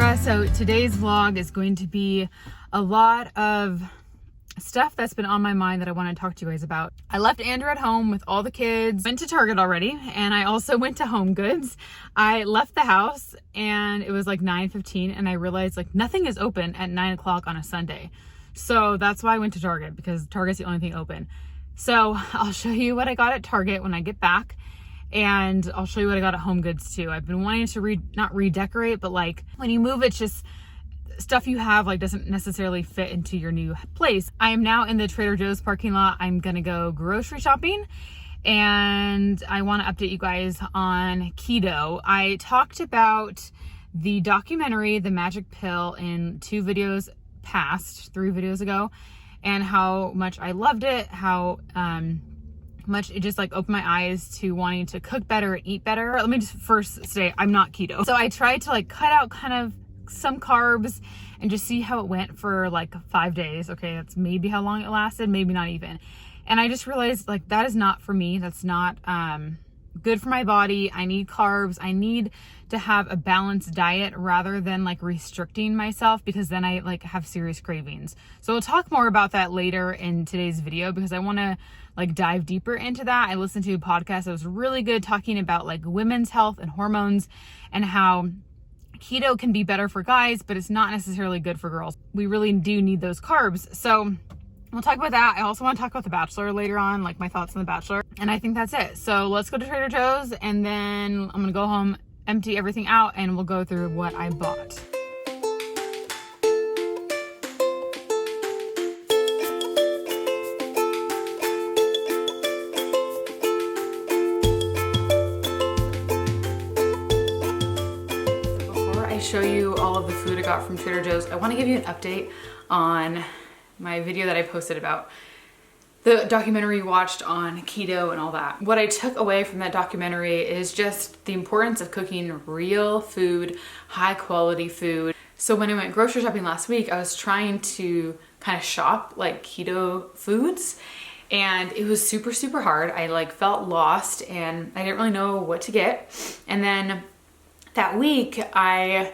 Kendra. So today's vlog is going to be a lot of stuff that's been on my mind that I want to talk to you guys about. I left Andrew at home with all the kids, went to Target already, and I also went to Homegoods. I left the house and it was like 9:15 and I realized like nothing is open at 9 o'clock on a Sunday. So that's why I went to Target, because Target's the only thing open. So I'll show you what I got at Target when I get back. And I'll show you what I got at Homegoods too. I've been wanting to not redecorate, but like when you move, it's just stuff you have like doesn't necessarily fit into your new place. I am now in the Trader Joe's parking lot. I'm gonna go grocery shopping and I want to update you guys on keto. I talked about the documentary, The Magic Pill, in 3 videos ago, and how much I loved it, how much it just like opened my eyes to wanting to cook better and eat better. Let me just first say I'm not keto. So I tried to like cut out kind of some carbs and just see how it went for like 5 days. Okay, that's maybe how long it lasted, maybe not even. And I just realized like that is not for me. That's not good for my body. I need carbs. I need to have a balanced diet rather than like restricting myself, because then I like have serious cravings. So we'll talk more about that later in today's video, because I want to like dive deeper into that. I listened to a podcast that was really good talking about like women's health and hormones and how keto can be better for guys, but it's not necessarily good for girls. We really do need those carbs. So we'll talk about that. I also want to talk about The Bachelor later on, like my thoughts on The Bachelor. And I think that's it. So let's go to Trader Joe's and then I'm going to go home, empty everything out, and we'll go through what I bought. Before I show you all of the food I got from Trader Joe's, I want to give you an update on my video that I posted about the documentary we watched on keto and all that. What I took away from that documentary is just the importance of cooking real food, high quality food. So when I went grocery shopping last week, I was trying to kind of shop like keto foods, and it was super, super hard. I like felt lost and I didn't really know what to get. And then that week I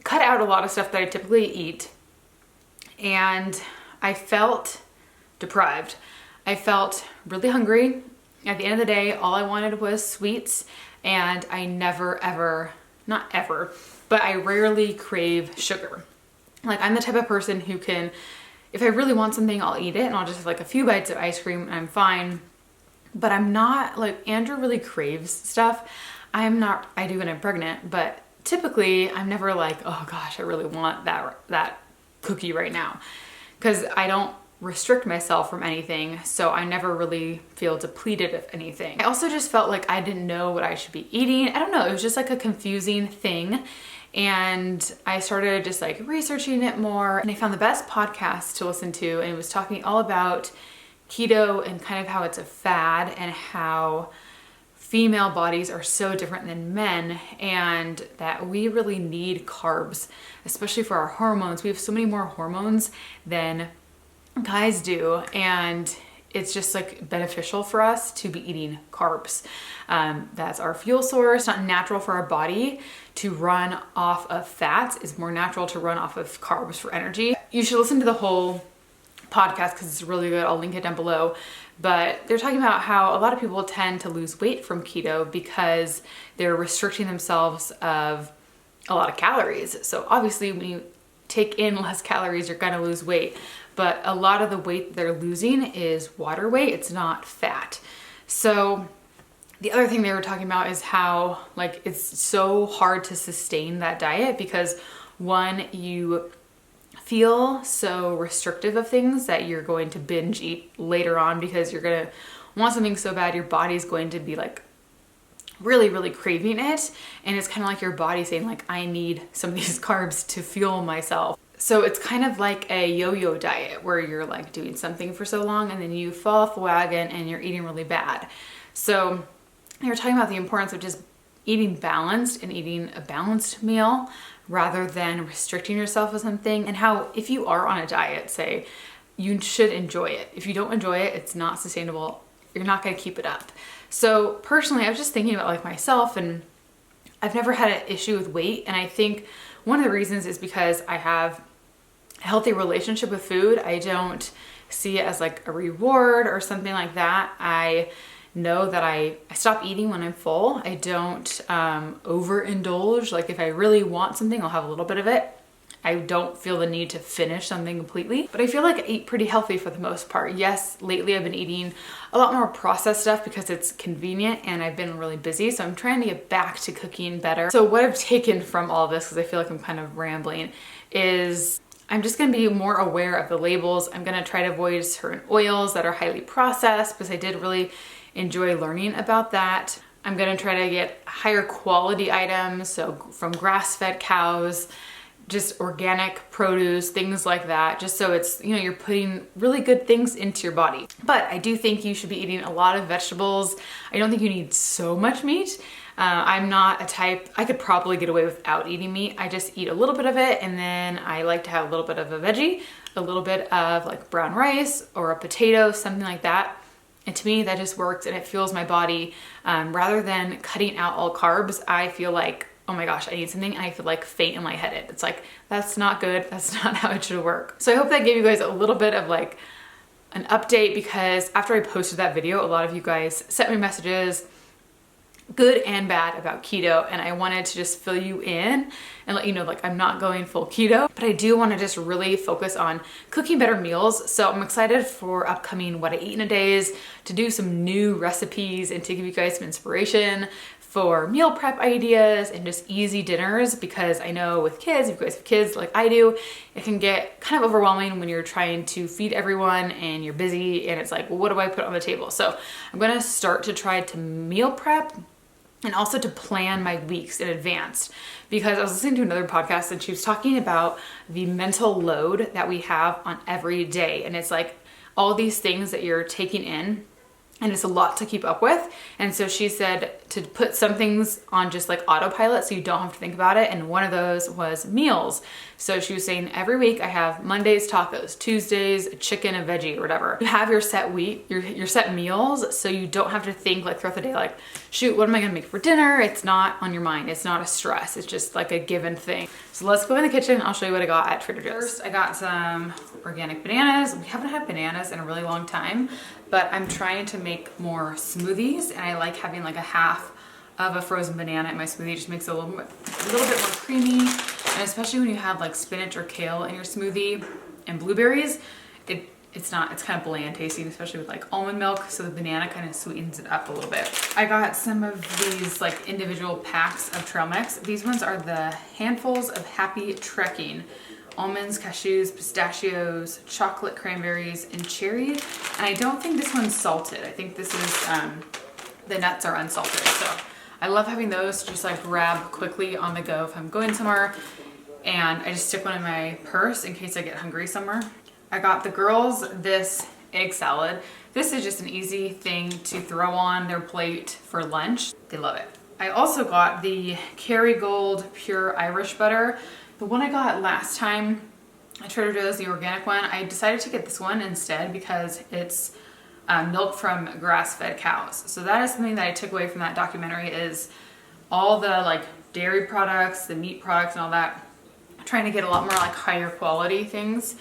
cut out a lot of stuff that I typically eat, and I felt deprived. I felt really hungry. At the end of the day, all I wanted was sweets, and I never ever, not ever, but I rarely crave sugar. Like I'm the type of person who can, if I really want something, I'll eat it and I'll just have like a few bites of ice cream and I'm fine. But I'm not like, Andrew really craves stuff. I'm not, I do when I'm pregnant, but typically I'm never like, oh gosh, I really want that cookie right now, because I don't restrict myself from anything, so I never really feel depleted of anything. I also just felt like I didn't know what I should be eating. I don't know, it was just like a confusing thing, and I started just like researching it more, and I found the best podcast to listen to, and it was talking all about keto and kind of how it's a fad and how female bodies are so different than men, and that we really need carbs, especially for our hormones. We have so many more hormones than guys do, and it's just like beneficial for us to be eating carbs. That's our fuel source. Not natural for our body to run off of fats. It's more natural to run off of carbs for energy. You should listen to the whole podcast because it's really good. I'll link it down below. But they're talking about how a lot of people tend to lose weight from keto because they're restricting themselves of a lot of calories. So obviously when you take in less calories, you're gonna lose weight. But a lot of the weight they're losing is water weight, it's not fat. So the other thing they were talking about is how like it's so hard to sustain that diet because one, you feel so restrictive of things that you're going to binge eat later on because you're gonna want something so bad, your body's going to be like really, really craving it. And it's kind of like your body saying like, I need some of these carbs to fuel myself. So it's kind of like a yo-yo diet where you're like doing something for so long and then you fall off the wagon and you're eating really bad. So you're talking about the importance of just eating balanced and eating a balanced meal rather than restricting yourself with something, and how if you are on a diet, say, you should enjoy it. If you don't enjoy it, it's not sustainable. You're not going to keep it up. So personally, I was just thinking about like myself, and I've never had an issue with weight, and I think one of the reasons is because I have a healthy relationship with food. I don't see it as like a reward or something like that. I know that I stop eating when I'm full. I don't overindulge. Like if I really want something, I'll have a little bit of it. I don't feel the need to finish something completely, but I feel like I eat pretty healthy for the most part. Yes, lately I've been eating a lot more processed stuff because it's convenient and I've been really busy. So I'm trying to get back to cooking better. So what I've taken from all this, because I feel like I'm kind of rambling, is I'm just gonna be more aware of the labels. I'm gonna try to avoid certain oils that are highly processed because I did really enjoy learning about that. I'm gonna try to get higher quality items, so from grass-fed cows, just organic produce, things like that, just so it's, you know, you're putting really good things into your body. But I do think you should be eating a lot of vegetables. I don't think you need so much meat. I'm not a type, I could probably get away without eating meat. I just eat a little bit of it, and then I like to have a little bit of a veggie, a little bit of like brown rice or a potato, something like that. And to me, that just works and it fuels my body. Rather than cutting out all carbs, I feel like, oh my gosh, I need something, and I feel like faint and lightheaded. It's like, that's not good. That's not how it should work. So I hope that gave you guys a little bit of like an update, because after I posted that video, a lot of you guys sent me messages, good and bad, about keto, and I wanted to just fill you in and let you know, like, I'm not going full keto, but I do want to just really focus on cooking better meals. So I'm excited for upcoming What I Eat in a Days, to do some new recipes and to give you guys some inspiration for meal prep ideas and just easy dinners, because I know with kids, if you guys have kids like I do, it can get kind of overwhelming when you're trying to feed everyone and you're busy and it's like, well, what do I put on the table? So I'm gonna start to try to meal prep and also to plan my weeks in advance, because I was listening to another podcast and she was talking about the mental load that we have on every day. And it's like all these things that you're taking in, and it's a lot to keep up with. And so she said to put some things on just like autopilot so you don't have to think about it. And one of those was meals. So she was saying every week I have Mondays tacos, Tuesdays a chicken, a veggie, or whatever. You have your set week, your set meals, so you don't have to think like throughout the day, like, shoot, what am I gonna make for dinner? It's not on your mind. It's not a stress. It's just like a given thing. So let's go in the kitchen. I'll show you what I got at Trader Joe's. First, I got some organic bananas. We haven't had bananas in a really long time, but I'm trying to make more smoothies, and I like having like a half of a frozen banana in my smoothie. It just makes it a little bit more creamy, and especially when you have like spinach or kale in your smoothie and blueberries, it's kind of bland tasting, especially with like almond milk, so the banana kind of sweetens it up a little bit. I got some of these like individual packs of trail mix. These ones are the handfuls of happy trekking. Almonds, cashews, pistachios, chocolate cranberries, and cherry. And I don't think this one's salted. I think this is, the nuts are unsalted. So I love having those to just like grab quickly on the go if I'm going somewhere. And I just stick one in my purse in case I get hungry somewhere. I got the girls this egg salad. This is just an easy thing to throw on their plate for lunch. They love it. I also got the Kerrygold Pure Irish Butter. The one I got last time at Trader Joe's, the organic one, I decided to get this one instead because it's milk from grass-fed cows. So that is something that I took away from that documentary, is all the like dairy products, the meat products and all that. I'm trying to get a lot more like higher quality things.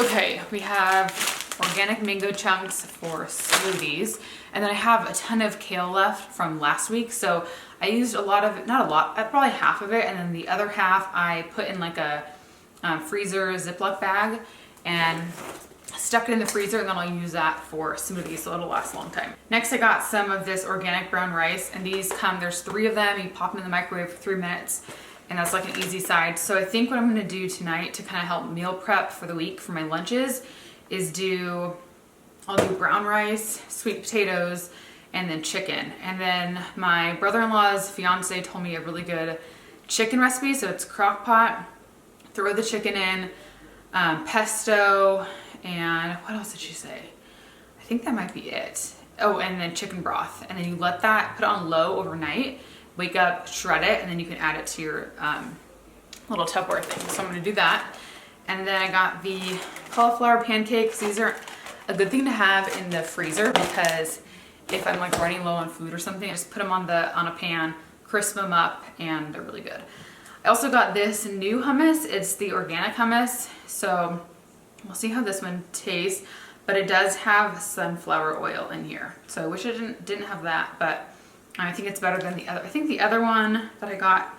Okay, we have organic mango chunks for smoothies. And then I have a ton of kale left from last week. So I used a lot of it, not a lot, probably half of it. And then the other half I put in like a freezer Ziploc bag and stuck it in the freezer, and then I'll use that for smoothies, so it'll last a long time. Next, I got some of this organic brown rice, and these there's 3 of them. You pop them in the microwave for 3 minutes, and that's like an easy side. So I think what I'm gonna do tonight to kind of help meal prep for the week for my lunches is I'll do brown rice, sweet potatoes, and then chicken. And then my brother-in-law's fiance told me a really good chicken recipe. So it's crock pot, throw the chicken in, pesto, and what else did she say? I think that might be it. Oh, and then chicken broth. And then you let that, put it on low overnight, wake up, shred it, and then you can add it to your little Tupperware thing. So I'm gonna do that. And then I got the cauliflower pancakes. These are a good thing to have in the freezer, because if I'm like running low on food or something, I just put them on a pan, crisp them up, and they're really good. I also got this new hummus. It's the organic hummus. So we'll see how this one tastes, but it does have sunflower oil in here. So I wish it didn't have that, but I think it's better than the other. I think the other one that I got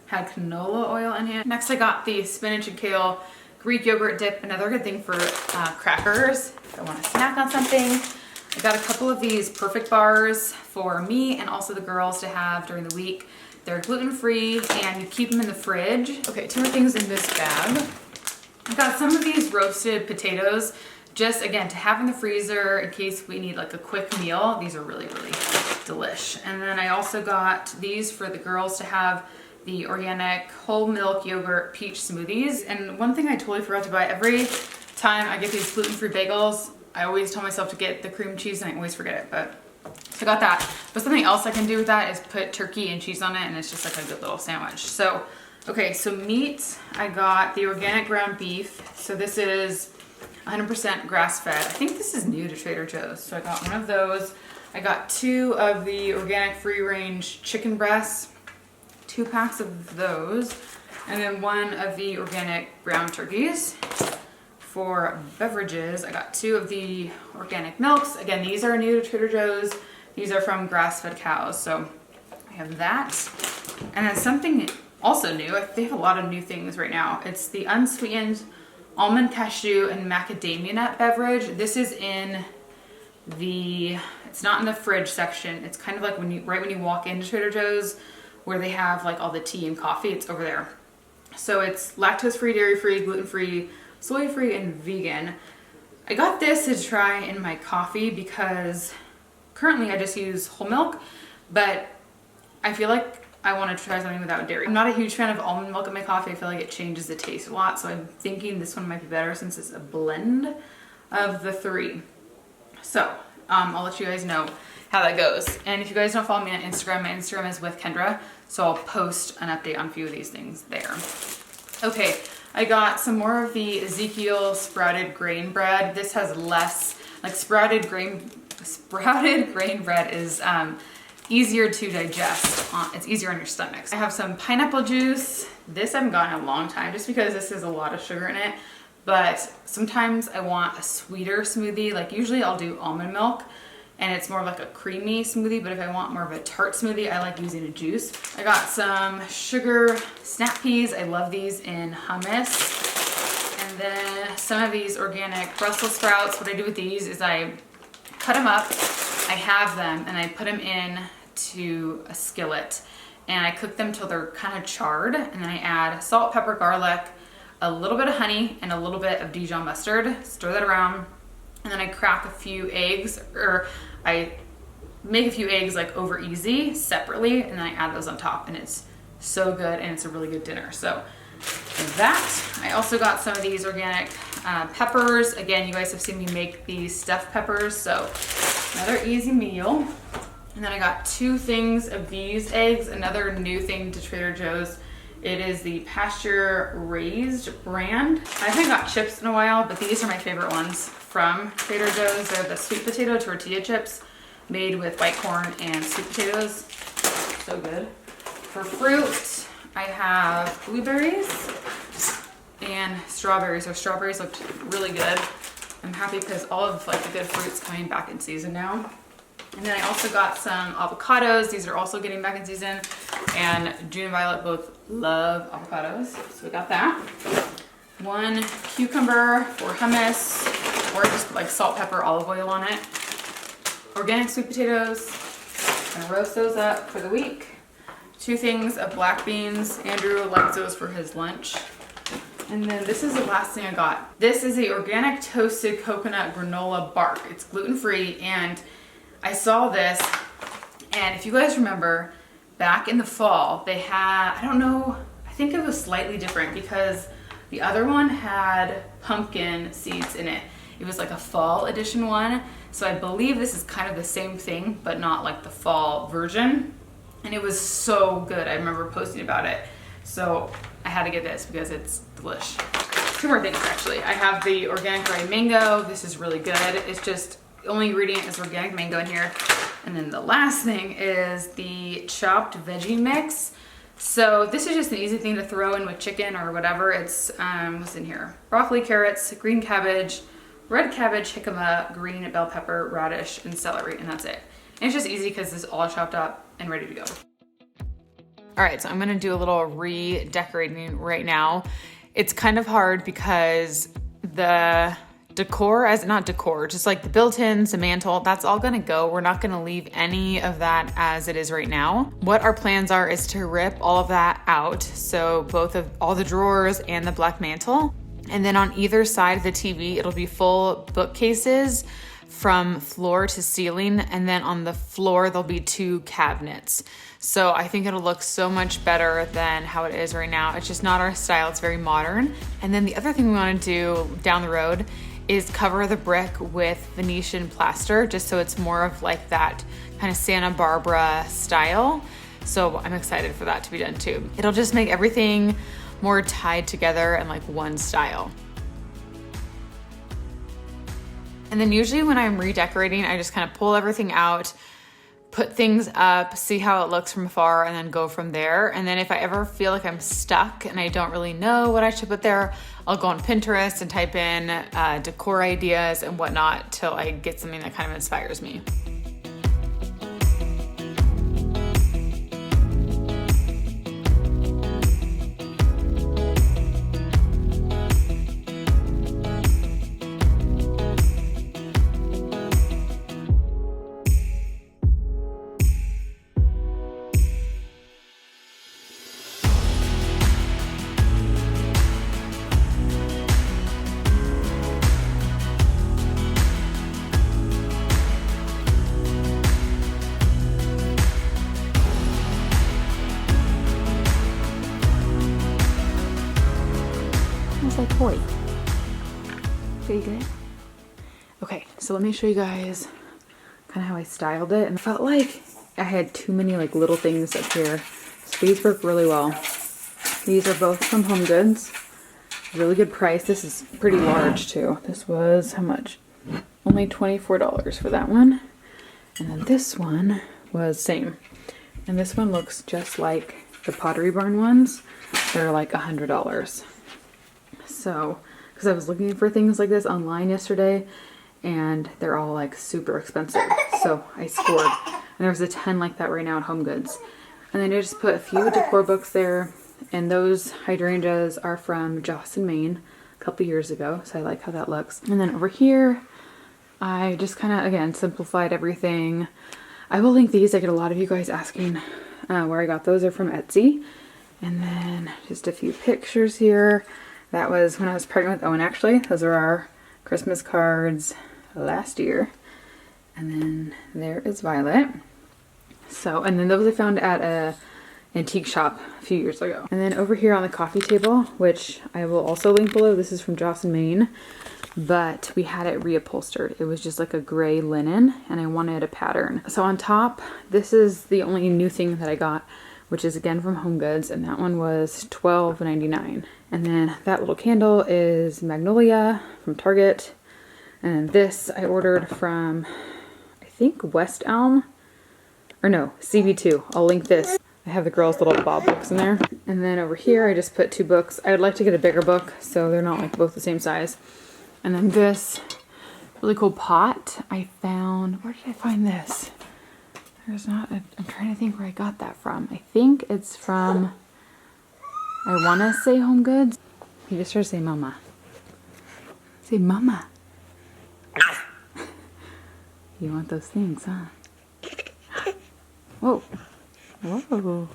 had canola oil in here. Next, I got the spinach and kale Greek yogurt dip. Another good thing for crackers. If I want to snack on something. I got a couple of these perfect bars for me and also the girls to have during the week. They're gluten-free and you keep them in the fridge. Okay, 2 more things in this bag. I got some of these roasted potatoes, just again to have in the freezer in case we need like a quick meal. These are really, really delish. And then I also got these for the girls to have, the organic whole milk yogurt peach smoothies. And one thing I totally forgot to buy, every time I get these gluten-free bagels, I always tell myself to get the cream cheese and I always forget it, but so I got that. But something else I can do with that is put turkey and cheese on it and it's just like a good little sandwich. So, okay, so meat, I got the organic ground beef. So this is 100% grass-fed. I think this is new to Trader Joe's. So I got one of those. I got 2 of the organic free-range chicken breasts, 2 packs of those, and then 1 of the organic ground turkeys. For beverages, I got 2 of the organic milks. Again, these are new to Trader Joe's. These are from grass-fed cows, so I have that. And then something also new, they have a lot of new things right now. It's the unsweetened almond, cashew, and macadamia nut beverage. This is in the, it's not in the fridge section. It's kind of like when you, right when you walk into Trader Joe's where they have like all the tea and coffee, it's over there. So it's lactose-free, dairy-free, gluten-free, soy-free, and vegan. I got this to try in my coffee because currently I just use whole milk, but I feel like I want to try something without dairy. I'm not a huge fan of almond milk in my coffee. I feel like it changes the taste a lot, so I'm thinking this one might be better since it's a blend of the 3. So I'll let you guys know how that goes. And if you guys don't follow me on Instagram, my Instagram is with Kendra, so I'll post an update on a few of these things there. Okay, I got some more of the Ezekiel sprouted grain bread. This has less, like sprouted grain bread is easier to digest. It's easier on your stomachs. I have some pineapple juice. This I haven't gotten in a long time just because this has a lot of sugar in it. But sometimes I want a sweeter smoothie. Like usually I'll do almond milk and it's more like a creamy smoothie. But if I want more of a tart smoothie, I like using a juice. I got some sugar snap peas. I love these in hummus. And then some of these organic Brussels sprouts. What I do with these is I cut them up, I halve them, and I put them in to a skillet. And I cook them till they're kind of charred. And then I add salt, pepper, garlic, a little bit of honey, and a little bit of Dijon mustard. Stir that around. And then I crack a few eggs, or I make a few eggs like over easy separately, and then I add those on top. And it's so good, and it's a really good dinner. So that. I also got some of these organic peppers. Again, you guys have seen me make these stuffed peppers, so another easy meal. And then I got 2 things of these eggs, another new thing to Trader Joe's. It is the pasture raised brand. I haven't got chips in a while, but these are my favorite ones from Trader Joe's. They're the sweet potato tortilla chips made with white corn and sweet potatoes. So good. For fruit, I have blueberries and strawberries. So strawberries looked really good. I'm happy because all of like the good fruits coming back in season now. And then I also got some avocados. These are also getting back in season. And June and Violet both love avocados. So we got that. 1 cucumber for hummus, or just like salt, pepper, olive oil on it. Organic sweet potatoes. I'm gonna roast those up for the week. 2 things of black beans. Andrew likes those for his lunch. And then this is the last thing I got. This is the organic toasted coconut granola bark. It's gluten-free, and I saw this, and if you guys remember, back in the fall, they had, I don't know, I think it was slightly different because the other one had pumpkin seeds in it. It was like a fall edition one. So I believe this is kind of the same thing, but not like the fall version. And it was so good. I remember posting about it. So I had to get this because it's delish. 2 more things actually. I have the organic dried mango. This is really good. It's just, the only ingredient is organic mango in here. And then the last thing is the chopped veggie mix. So this is just an easy thing to throw in with chicken or whatever. It's, what's in here? Broccoli, carrots, green cabbage, red cabbage, jicama, green bell pepper, radish, and celery, and that's it. And it's just easy because it's all chopped up and ready to go. All right, so I'm gonna do a little redecorating right now. It's kind of hard because the decor, not decor, just like the built-ins, the mantle, that's all gonna go. We're not gonna leave any of that as it is right now. What our plans are is to rip all of that out. So both of all the drawers and the black mantle. And then on either side of the TV, it'll be full bookcases from floor to ceiling. And then on the floor, there'll be 2 cabinets. So I think it'll look so much better than how it is right now. It's just not our style, it's very modern. And then the other thing we wanna do down the road is cover the brick with Venetian plaster, just so it's more of like that kind of Santa Barbara style. So I'm excited for that to be done too. It'll just make everything more tied together and like one style. And then usually when I'm redecorating, I just kind of pull everything out, put things up, see how it looks from afar, and then go from there. And then if I ever feel like I'm stuck and I don't really know what I should put there, I'll go on Pinterest and type in decor ideas and whatnot till I get something that kind of inspires me. Boy. Pretty good. Okay, so let me show you guys kind of how I styled it. And I felt like I had too many like little things up here. So these work really well. These are both from HomeGoods. Really good price. This is pretty large too. This was how much? Only $24 for that one. And then this one was same. And this one looks just like the Pottery Barn ones. They're like $100. So, because I was looking for things like this online yesterday and they're all like super expensive. So I scored. And there's a 10 like that right now at HomeGoods. And then I just put a few decor books there. And those hydrangeas are from Joss and Main a couple years ago. So I like how that looks. And then over here, I just kind of, again, simplified everything. I will link these. I get a lot of you guys asking where I got those. Are from Etsy. And then just a few pictures here. That was when I was pregnant with Owen, actually. Those are our Christmas cards last year. And then there is Violet. So, and then those I found at a antique shop a few years ago. And then over here on the coffee table, which I will also link below, this is from Joss and Main, but we had it reupholstered. It was just like a gray linen and I wanted a pattern. So on top, this is the only new thing that I got, which is again from HomeGoods, and that one was $12.99. And then that little candle is Magnolia from Target. And then this I ordered from, I think West Elm, or no, CB2. I'll link this. I have the girls' little Bob books in there. And then over here I just put 2 books. I would like to get a bigger book so they're not like both the same size. And then this really cool pot I found. Where did I find this? There's not, I'm trying to think where I got that from. I think it's from, I want to say HomeGoods. You just start to say mama. Say mama. You want those things, huh? Whoa. Whoa.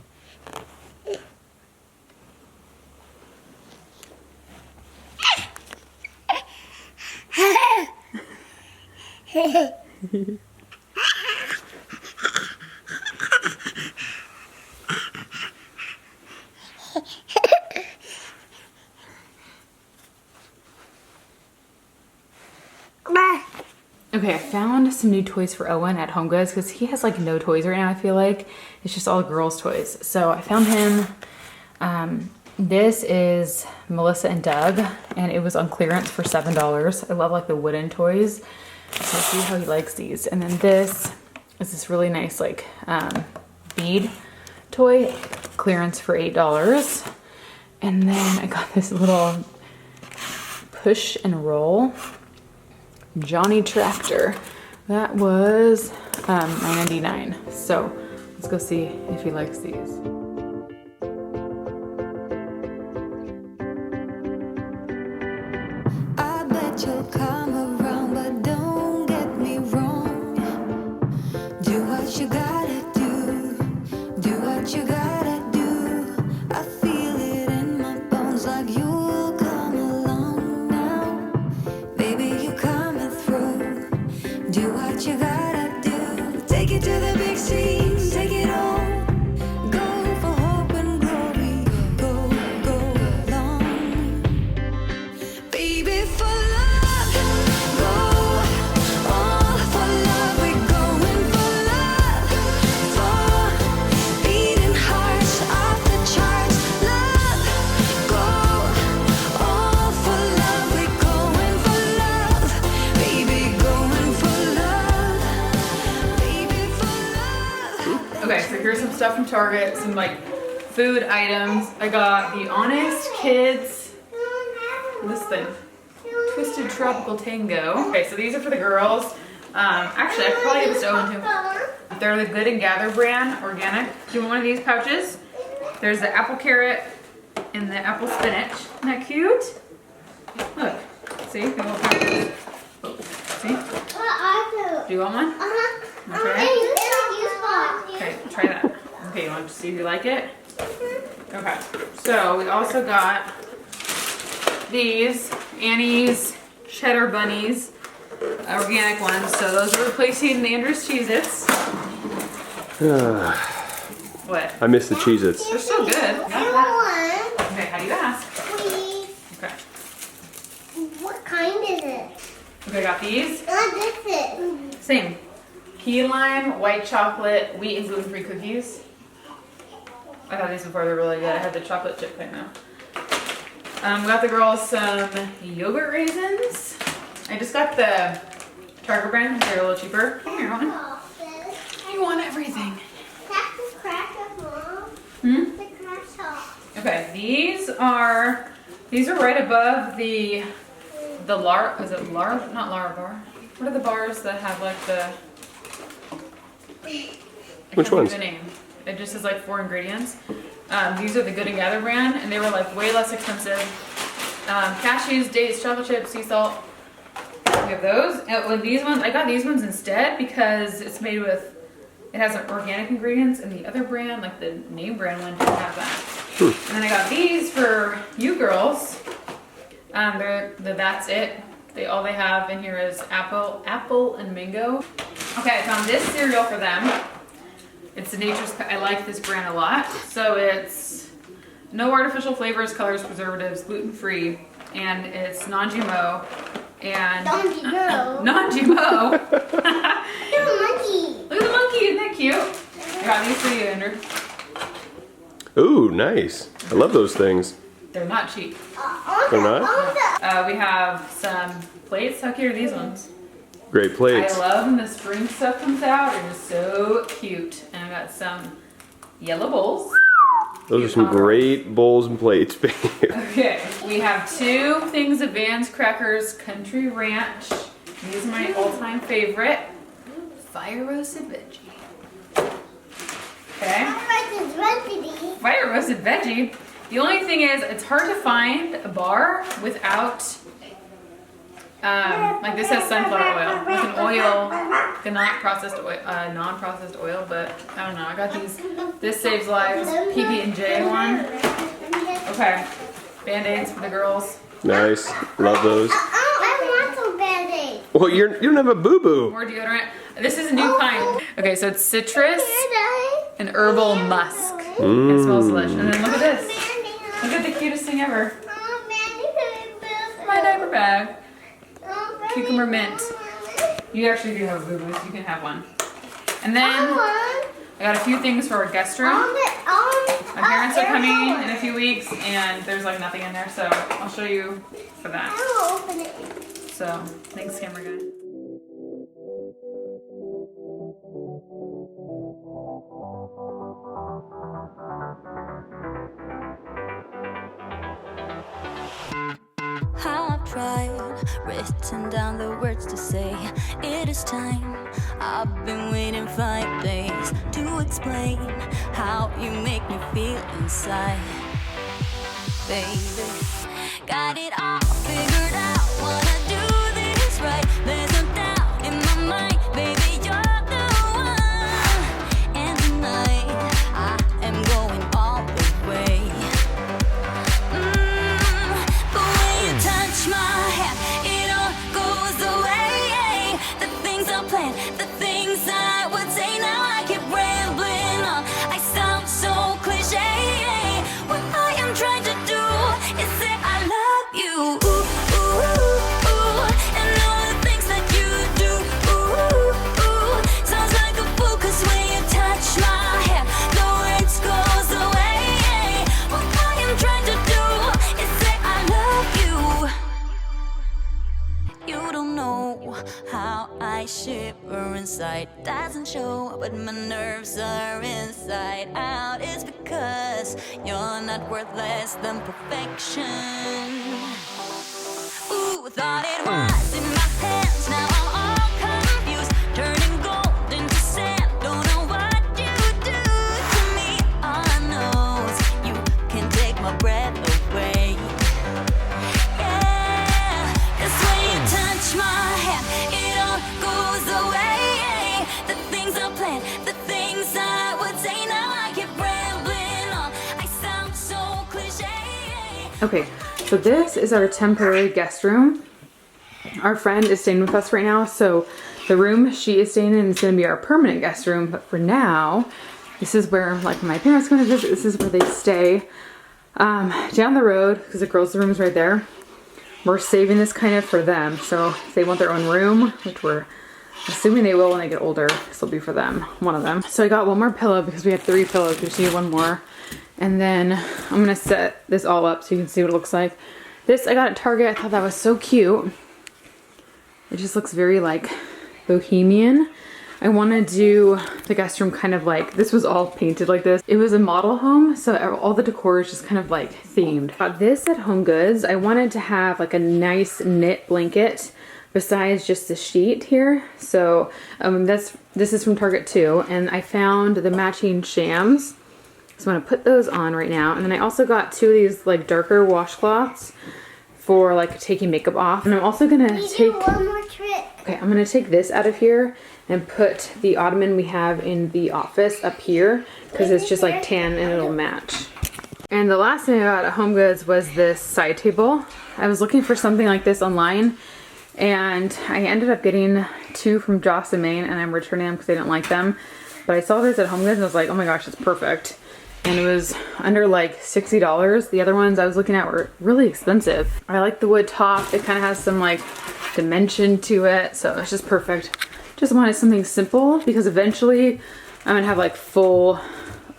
Okay, I found some new toys for Owen at HomeGoods because he has like no toys right now, I feel like. It's just all girls' toys. So I found him, this is Melissa and Doug, and it was on clearance for $7. I love like the wooden toys. So see how he likes these. And then this is this really nice like bead toy. clearance for $8. And then I got this little push and roll Johnny Tractor. That was $9.99. So let's go see if he likes these. I bet you'll come around, but don't get me wrong. Do what you gotta do. Do what you gotta do. I feel it in my bones like you'll come along now. Baby, you coming through. Do what you gotta do. Take it to the big scene. Take it all. Go for hope and glory. Go, go long. Baby, for love. Go all for love. We're going for love. For beating hearts off the charts. Love. Go all for love. We're going for love. Baby, going for love. Baby, for love. Okay, so here's some stuff from Target, some like food items. I got the Honest Kids, this thing, Twisted Tropical Tango. Okay, so these are for the girls. Actually, I could probably give this to Owen too. They're the Good and Gather brand, organic. Do you want one of these pouches? There's the apple carrot and the apple spinach. Isn't that cute? Look, see, the little pouches. Oh, see? Do you want one? Okay. Okay, try that. Okay, you want to see if you like it? Okay, so we also got these Annie's Cheddar Bunnies, organic ones. So those are replacing the Andrews Cheez-Its. What? I miss the Cheez-Its. They're so good. Okay, how do you ask? Please. Okay. What kind is it? Okay, got these. What is it? Same. Key lime, white chocolate, wheat and gluten-free cookies. I had these before, they're really good. I had the chocolate chip kind now. Got the girls some yogurt raisins. I just got the Target brand, they're a little cheaper. Here, Owen. You want everything. That's the crackers, Mom. The crackers. Okay, these are right above the lar, is it lar, not lar bar? What are the bars that have like the, Which ones? The name. It just says like 4 ingredients. These are the Good and Gather brand, and they were like way less expensive. Cashews, dates, chocolate chips, sea salt. We have those. With these ones, I got these ones instead because it's made with, it has some organic ingredients, and the other brand, like the name brand one, didn't have that. And then I got these for you girls. They're the That's It. All they have in here is apple and mango. Okay, I found this cereal for them. It's the Nature's, I like this brand a lot. So it's no artificial flavors, colors, preservatives, gluten-free, and it's non-GMO. And Non-GMO? Non-GMO. Look at the monkey. Look at the monkey, isn't that cute? I got these for you, Andrew. Ooh, nice. I love those things. They're not cheap. They're not? We have some plates. How cute are these ones? Great plates. I love when the spring stuff comes out. They're just so cute. And I got some yellow bowls. Those are some great bowls and plates, babe. Okay, we have 2 things of Vans Crackers Country Ranch. These are my all-time favorite. Fire roasted veggie. Okay. Fire roasted veggie. The only thing is, it's hard to find a bar without, like this has sunflower oil, with an oil, a non-processed oil, but I don't know. I got these. This saves lives. PB&J one. Okay. Band-Aids for the girls. Nice. Love those. I want some Band-Aids. Well, you don't have a boo-boo. More deodorant. This is a new kind. Okay, so it's citrus and herbal musk. It smells delicious. And then look at this. Look at the cutest thing ever. My diaper bag. Cucumber mint. You actually do have a boo-boo, so you can have one. And then I got a few things for our guest room. My parents are coming in a few weeks, and there's like nothing in there, so I'll show you for that. So, thanks, camera guy. written down the words to say. It is time. I've been waiting 5 days to explain how you make me feel inside. Baby, got it all figured out. Wanna do this right. There's no doubt in my mind. Baby, you're the one. And tonight, I am going all the way. The way you touch my hand, it all goes away. The things I planned, the things I would say. Now I keep rambling on. I sound so cliche. What I am trying to do is say I love you. Ooh, ooh, ooh, ooh. And all the things that you do. Ooh, ooh. Sounds like a fool, 'cause when you touch my hair, the words goes away. What I am trying to do is say I love you. You don't know how I shiver inside. Doesn't show, but my nerves are inside out. It's because you're not worth less than perfection. Ooh, thought it was in my hands. Now I'm all confused, turning gold into sand. Don't know what you do to me. All I know is you can take my breath away. Yeah, 'cause when you touch my hand, it all goes away. The things I planned, the things I would say. Now I keep rambling on. I sound so cliche. Okay, so this is our temporary guest room. Our friend is staying with us right now, so the room she is staying in is going to be our permanent guest room. But for now, this is where, like, when my parents come to visit, this is where they stay. Down the road, because the girls' room is right there. We're saving this kind of for them, so if they want their own room, which we're assuming they will when they get older, this will be for them, one of them. So I got one more pillow because we have 3 pillows. We just need one more. And then I'm gonna set this all up so you can see what it looks like. This I got at Target. I thought that was so cute. It just looks very like bohemian. I want to do the guest room kind of like, this was all painted like this. It was a model home, so all the decor is just kind of like themed. Got this at HomeGoods. I wanted to have like a nice knit blanket besides just the sheet here. So this is from Target too, and I found the matching shams. So I'm gonna put those on right now. And then I also got 2 of these like darker washcloths for like taking makeup off. And I'm also gonna take one more trick. Okay, I'm gonna take this out of here and put the ottoman we have in the office up here because it's just like tan and it'll match. And the last thing I got at HomeGoods was this side table. I was looking for something like this online and I ended up getting 2 from Joss and Main, and I'm returning them because I didn't like them. But I saw this at HomeGoods and I was like, oh my gosh, it's perfect. And it was under like $60. The other ones I was looking at were really expensive. I like the wood top. It kind of has some like dimension to it, so it's just perfect. Just wanted something simple because eventually I'm gonna have like full,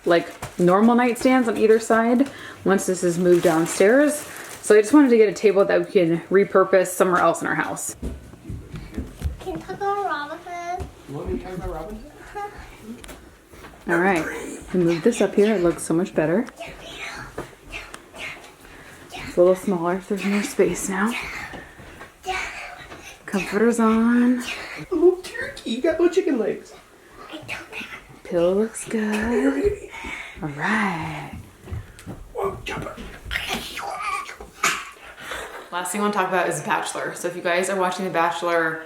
like normal nightstands on either side once this is moved downstairs. So I just wanted to get a table that we can repurpose somewhere else in our house. Can you talk about Robinson? You want me to talk about Robin? All right, we moved this up here. It looks so much better. It's a little smaller, so there's more space now. Comforter's on. A little turkey. You got little chicken legs. Pillow looks good. All right. Whoa, jumper. Last thing I want to talk about is Bachelor. So if you guys are watching The Bachelor,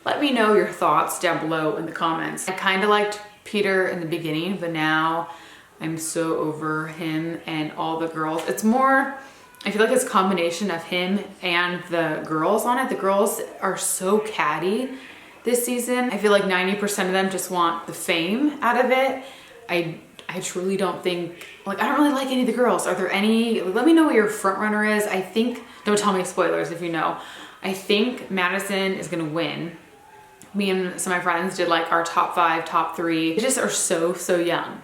let me know your thoughts down below in the comments. I kind of liked Peter in the beginning, but now I'm so over him and all the girls. It's more, I feel like it's a combination of him and the girls on it. The girls are so catty this season. I feel like 90% of them just want the fame out of it. I truly don't think, like, I don't really like any of the girls. Are there any, let me know what your front runner is. I think, don't tell me spoilers if you know. I think Madison is gonna win. Me and some of my friends did like our top 5, top 3. They just are so young.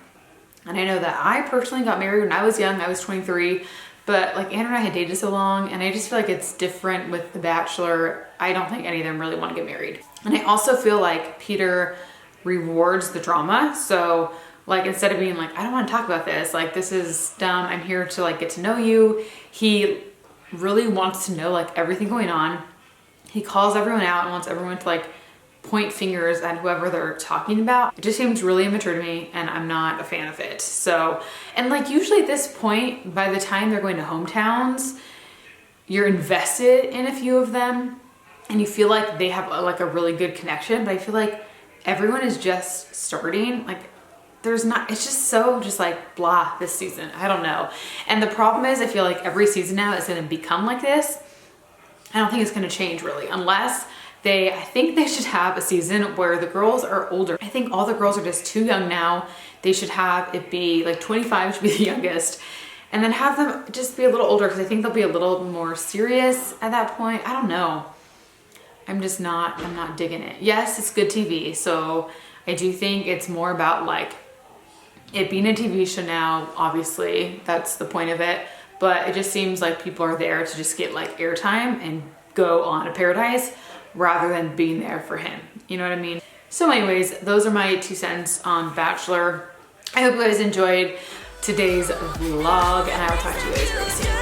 And I know that I personally got married when I was young. I was 23, but like Anna and I had dated so long, and I just feel like it's different with The Bachelor. I don't think any of them really want to get married. And I also feel like Peter rewards the drama. So like, instead of being like, I don't want to talk about this, like, this is dumb, I'm here to like get to know you. He really wants to know like everything going on. he calls everyone out and wants everyone to like point fingers at whoever they're talking about. It just seems really immature to me and I'm not a fan of it. So, and like usually at this point, by the time they're going to hometowns, you're invested in a few of them and you feel like they have like a really good connection, but I feel like everyone is just starting. Like there's not, it's just so just like blah this season. I don't know. And the problem is I feel like every season now is going to become like this. I don't think it's going to change really unless I think they should have a season where the girls are older. I think all the girls are just too young now. They should have it be like 25 should be the youngest and then have them just be a little older because I think they'll be a little more serious at that point. I don't know. I'm not digging it. Yes, it's good TV. So I do think it's more about like it being a TV show now, obviously that's the point of it. But it just seems like people are there to just get like airtime and go on to paradise rather than being there for him. You know what I mean? So anyways, those are my 2 cents on Bachelor. I hope you guys enjoyed today's vlog and I will talk to you guys very soon.